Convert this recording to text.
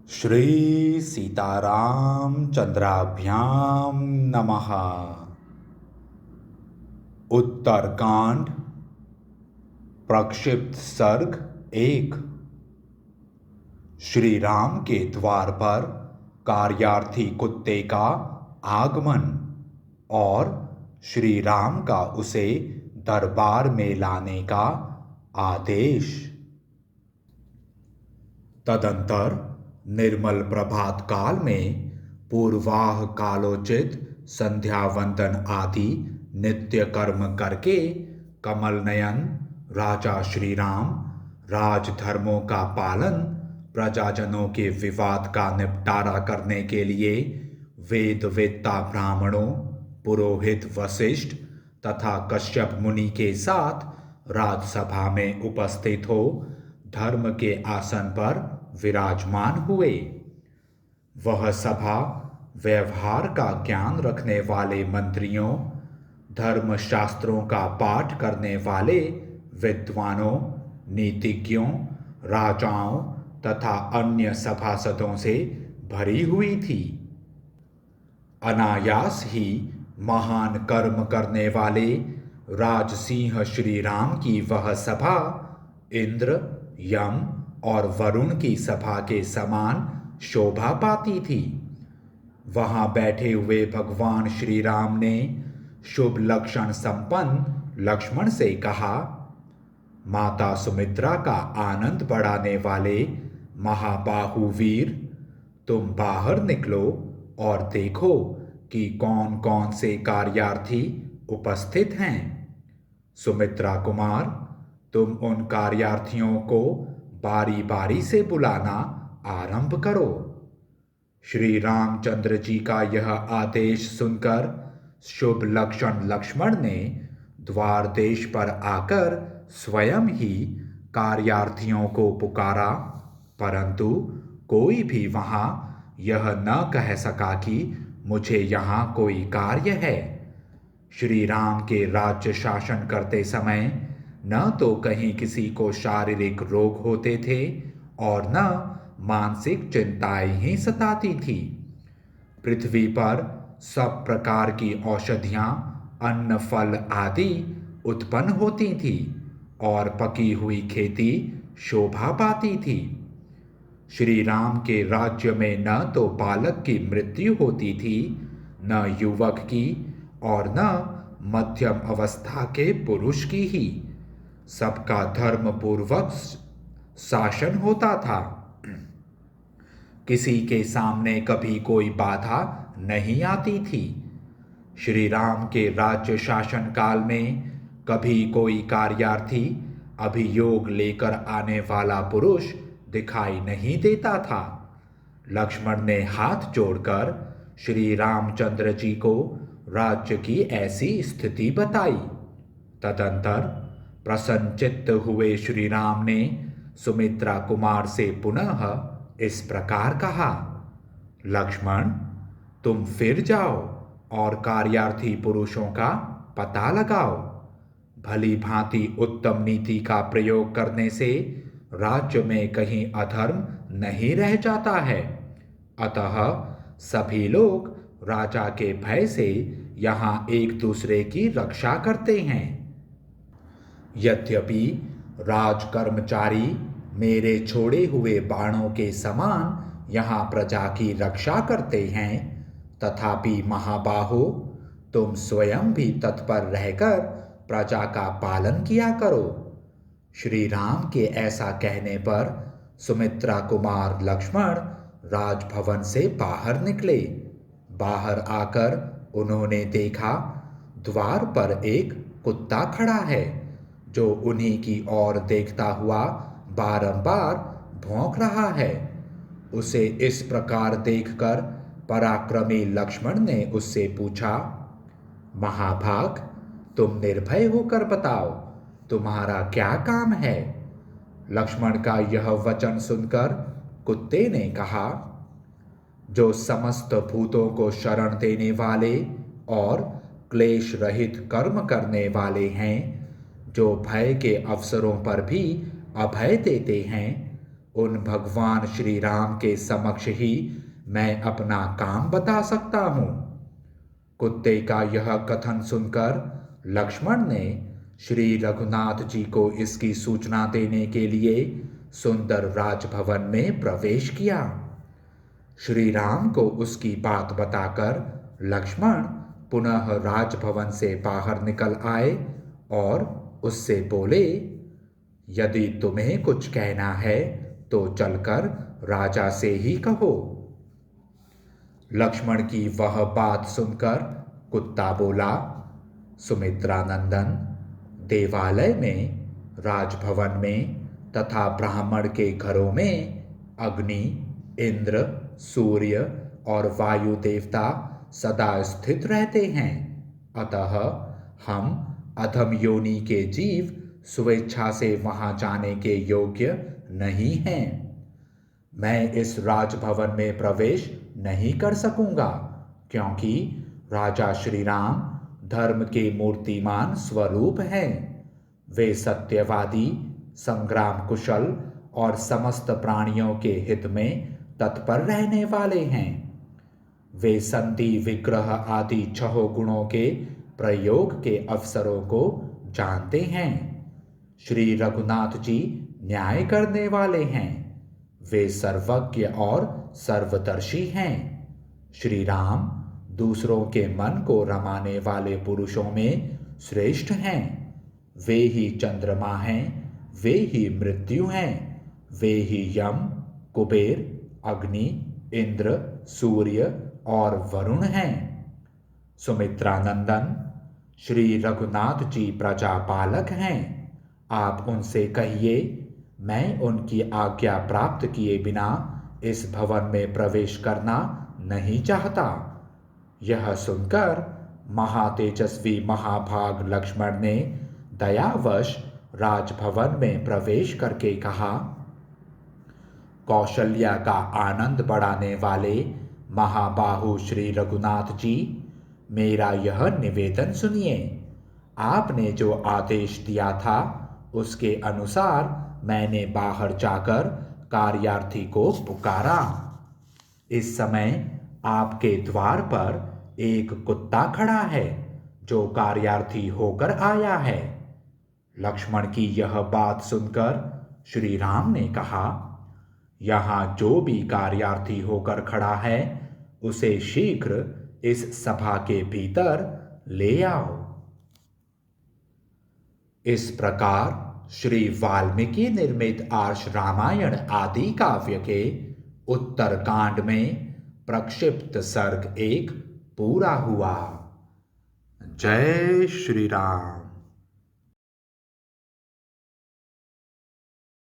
श्री सीताराम चंद्राभ्याम नमः। उत्तरकांड प्रक्षिप्त सर्ग 1। श्री राम के द्वार पर कार्यार्थी कुत्ते का आगमन और श्री राम का उसे दरबार में लाने का आदेश। तदंतर निर्मल प्रभात काल में पूर्वाह कालोचित संध्या वंदन आदि नित्य कर्म करके कमल नयन राजा श्री राम राजधर्मों का पालन, प्रजाजनों के विवाद का निपटारा करने के लिए वेद वेत्ता ब्राह्मणों, पुरोहित वशिष्ठ तथा कश्यप मुनि के साथ राजसभा में उपस्थित हो धर्म के आसन पर विराजमान हुए। वह सभा व्यवहार का ज्ञान रखने वाले मंत्रियों, धर्म शास्त्रों का पाठ करने वाले विद्वानों, नीतिज्ञों, राजाओं तथा अन्य सभासदों से भरी हुई थी। अनायास ही महान कर्म करने वाले राजसिंह श्री राम की वह सभा इंद्र, यम और वरुण की सभा के समान शोभा पाती थी। वहां बैठे हुए भगवान श्री राम ने शुभ लक्षण संपन्न लक्ष्मण से कहा, माता सुमित्रा का आनंद बढ़ाने वाले महाबाहु वीर, तुम बाहर निकलो और देखो कि कौन कौन से कार्यार्थी उपस्थित हैं। सुमित्रा कुमार, तुम उन कार्यार्थियों को बारी बारी से बुलाना आरंभ करो। श्री रामचंद्र जी का यह आदेश सुनकर शुभ लक्षण लक्ष्मण ने द्वार देश पर आकर स्वयं ही कार्यार्थियों को पुकारा, परंतु कोई भी वहां यह न कह सका कि मुझे यहां कोई कार्य है। श्री राम के राज्य शासन करते समय न तो कहीं किसी को शारीरिक रोग होते थे और न मानसिक चिंताएं ही सताती थी। पृथ्वी पर सब प्रकार की औषधियां, अन्न फल आदि उत्पन्न होती थी और पकी हुई खेती शोभा पाती थी। श्री राम के राज्य में न तो बालक की मृत्यु होती थी, न युवक की और न मध्यम अवस्था के पुरुष की ही। सबका धर्म पूर्वक शासन होता था। किसी के सामने कभी कोई बाधा नहीं आती थी। श्री राम के राज्य शासन काल में कभी कोई कार्यार्थी, अभियोग लेकर आने वाला पुरुष दिखाई नहीं देता था। लक्ष्मण ने हाथ जोड़कर श्री रामचंद्र जी को राज्य की ऐसी स्थिति बताई। तदंतर प्रसन्नचित्त हुए श्री राम ने सुमित्रा कुमार से पुनः इस प्रकार कहा, लक्ष्मण, तुम फिर जाओ और कार्यार्थी पुरुषों का पता लगाओ। भली भांति उत्तम नीति का प्रयोग करने से राज्य में कहीं अधर्म नहीं रह जाता है। अतः सभी लोग राजा के भय से यहाँ एक दूसरे की रक्षा करते हैं। यद्यपि राज कर्मचारी मेरे छोड़े हुए बाणों के समान यहाँ प्रजा की रक्षा करते हैं, तथापि महाबाहो, तुम स्वयं भी तत्पर रहकर प्रजा का पालन किया करो। श्री राम के ऐसा कहने पर सुमित्रा कुमार लक्ष्मण राजभवन से बाहर निकले। बाहर आकर उन्होंने देखा द्वार पर एक कुत्ता खड़ा है, जो उन्हीं की ओर देखता हुआ बारंबार भौंक रहा है। उसे इस प्रकार देखकर पराक्रमी लक्ष्मण ने उससे पूछा, महाभाग, तुम निर्भय होकर बताओ, तुम्हारा क्या काम है। लक्ष्मण का यह वचन सुनकर कुत्ते ने कहा, जो समस्त भूतों को शरण देने वाले और क्लेश रहित कर्म करने वाले हैं, जो भय के अवसरों पर भी अभय देते हैं, उन भगवान श्री राम के समक्ष ही मैं अपना काम बता सकता हूं। कुत्ते का यह कथन सुनकर लक्ष्मण ने श्री रघुनाथ जी को इसकी सूचना देने के लिए सुंदर राजभवन में प्रवेश किया। श्री राम को उसकी बात बताकर लक्ष्मण पुनः राजभवन से बाहर निकल आए और उससे बोले, यदि तुम्हें कुछ कहना है तो चलकर राजा से ही कहो। लक्ष्मण की वह बात सुनकर कुत्ता बोला, सुमित्रा नंदन, देवालय में, राजभवन में तथा ब्राह्मण के घरों में अग्नि, इंद्र, सूर्य और वायु देवता सदा स्थित रहते हैं। अतः हम अधम योनि के जीव स्वेच्छा से वहां जाने के योग्य नहीं हैं। मैं इस राजभवन में प्रवेश नहीं कर सकूंगा, क्योंकि राजा श्री राम धर्म के मूर्तिमान स्वरूप हैं। वे सत्यवादी, संग्राम कुशल और समस्त प्राणियों के हित में तत्पर रहने वाले हैं। वे संधि, विग्रह आदि 6 गुणों के प्रयोग के अवसरों को जानते हैं। श्री रघुनाथ जी न्याय करने वाले हैं। वे सर्वज्ञ और सर्वदर्शी हैं। श्री राम दूसरों के मन को रमाने वाले पुरुषों में श्रेष्ठ हैं। वे ही चंद्रमा हैं, वे ही मृत्यु हैं, वे ही यम, कुबेर, अग्नि, इंद्र, सूर्य और वरुण हैं। सुमित्रा नंदन, श्री रघुनाथ जी प्रजापालक हैं। आप उनसे कहिए, मैं उनकी आज्ञा प्राप्त किए बिना इस भवन में प्रवेश करना नहीं चाहता। यह सुनकर महातेजस्वी महाभाग लक्ष्मण ने दयावश राजभवन में प्रवेश करके कहा, कौशल्या का आनंद बढ़ाने वाले महाबाहु श्री रघुनाथ जी, मेरा यह निवेदन सुनिए। आपने जो आदेश दिया था उसके अनुसार मैंने बाहर जाकर कार्यार्थी को पुकारा। इस समय आपके द्वार पर एक कुत्ता खड़ा है जो कार्यार्थी होकर आया है। लक्ष्मण की यह बात सुनकर श्री राम ने कहा, यहाँ जो भी कार्यार्थी होकर खड़ा है उसे शीघ्र इस सभा के भीतर ले आओ। इस प्रकार श्री वाल्मीकि निर्मित आर्ष रामायण आदि काव्य के उत्तर कांड में प्रक्षिप्त सर्ग 1 पूरा हुआ। जय श्री राम।